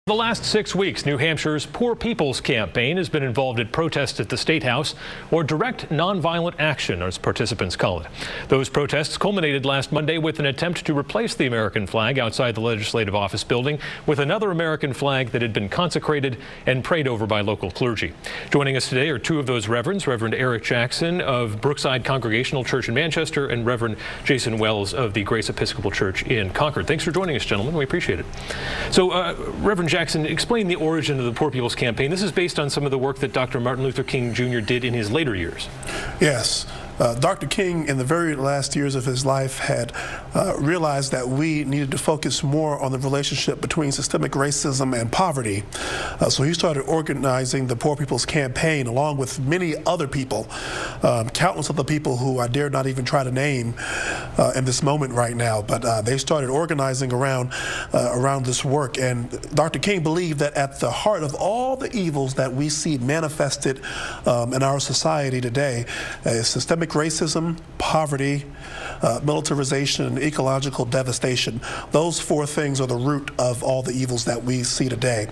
The last 6 weeks, New Hampshire's Poor People's Campaign has been involved in protests at the State House, or direct nonviolent action, as participants call it. Those protests culminated last Monday with an attempt to replace the American flag outside the Legislative Office building with another American flag that had been consecrated and prayed over by local clergy. Joining us today are two of those reverends, Reverend Eric Jackson of Brookside Congregational Church in Manchester and Reverend Jason Wells of the Grace Episcopal Church in Concord. Thanks for joining us, gentlemen. We appreciate it. So, Reverend Jackson, explain the origin of the Poor People's Campaign. This is based on some of the work that Dr. Martin Luther King Jr. did in his later years. Yes. Dr. King, in the very last years of his life, had realized that we needed to focus more on the relationship between systemic racism and poverty. So he started organizing the Poor People's Campaign along with many other people, countless other people who I dare not even try to name in this moment right now. But they started organizing around this work. And Dr. King believed that at the heart of all the evils that we see manifested in our society today is systemic racism, poverty, militarization, and ecological devastation. Those four things are the root of all the evils that we see today.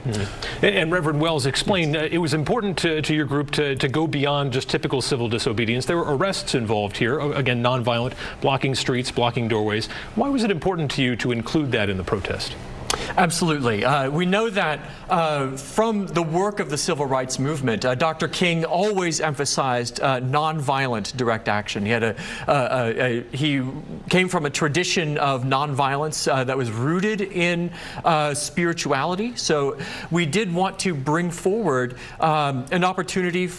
And Reverend Wells explained it was important to your group to go beyond just typical civil disobedience. There were arrests involved here, again, nonviolent, blocking streets, blocking doorways. Why was it important to you to include that in the protest? Absolutely. We know that from the work of the civil rights movement, Dr. King always emphasized nonviolent direct action. He came from a tradition of nonviolence that was rooted in spirituality. So we did want to bring forward an opportunity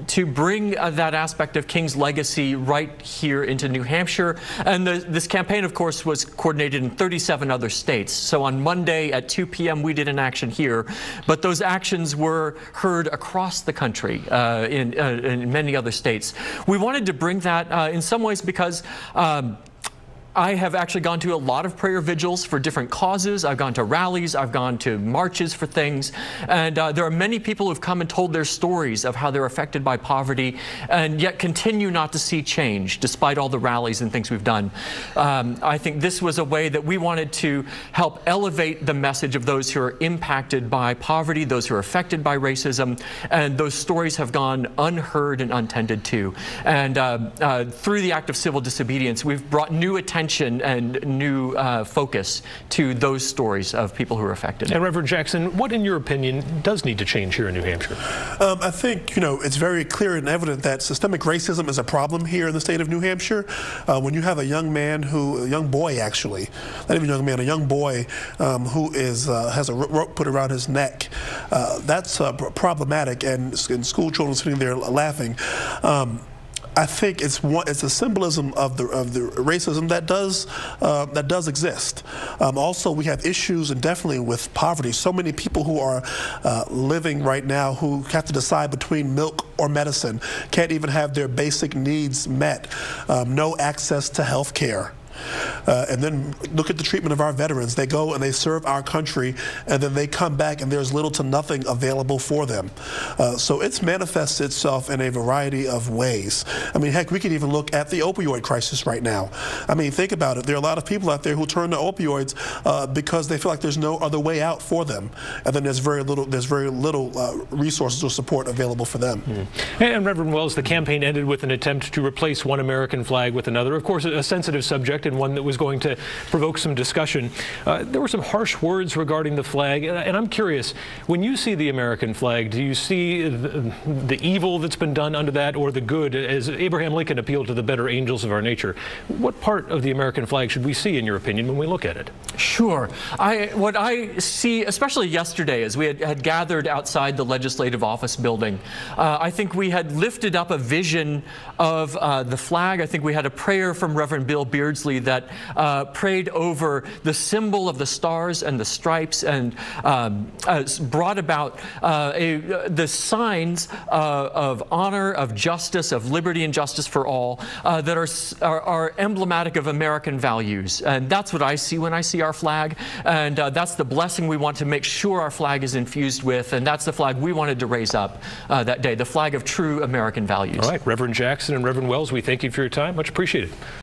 to bring that aspect of King's legacy right here into New Hampshire. And this campaign, of course, was coordinated in 37 other states. So on Monday at 2 p.m. we did an action here, but those actions were heard across the country in many other states. We wanted to bring that in some ways because I have actually gone to a lot of prayer vigils for different causes. I've gone to rallies, I've gone to marches for things, and there are many people who've come and told their stories of how they're affected by poverty and yet continue not to see change despite all the rallies and things we've done. I think this was a way that we wanted to help elevate the message of those who are impacted by poverty, those who are affected by racism, and those stories have gone unheard and untended to. And through the act of civil disobedience, we've brought new attention and new focus to those stories of people who are affected. And Reverend Jackson, what in your opinion does need to change here in New Hampshire? I think, it's very clear and evident that systemic racism is a problem here in the state of New Hampshire. When you have a young man a young boy actually, not even a young man, a young boy who has a rope put around his neck, that's problematic, and school children sitting there laughing. I think it's a symbolism of the racism that does exist. Also, we have issues, and definitely with poverty. So many people who are living right now who have to decide between milk or medicine can't even have their basic needs met. No access to health care. And then look at the treatment of our veterans. They go and they serve our country, and then they come back and there's little to nothing available for them. So it's manifests itself in a variety of ways. I mean, heck, we could even look at the opioid crisis right now. I mean, think about it. There are a lot of people out there who turn to opioids because they feel like there's no other way out for them, and then there's very little resources or support available for them. And Reverend Wells, the campaign ended with an attempt to replace one American flag with another. Of course, a sensitive subject, and one that was going to provoke some discussion. There were some harsh words regarding the flag, and I'm curious, when you see the American flag, do you see the evil that's been done under that, or the good, as Abraham Lincoln appealed to the better angels of our nature? What part of the American flag should we see, in your opinion, when we look at it? Sure. What I see, especially yesterday, as we had gathered outside the Legislative Office building, I think we had lifted up a vision of the flag. I think we had a prayer from Reverend Bill Beardsley that prayed over the symbol of the stars and the stripes, and brought about the signs of honor, of justice, of liberty and justice for all that are emblematic of American values. And that's what I see when I see our flag, and that's the blessing we want to make sure our flag is infused with, and that's the flag we wanted to raise up that day, the flag of true American values. All right, Reverend Jackson and Reverend Wells, we thank you for your time. Much appreciated.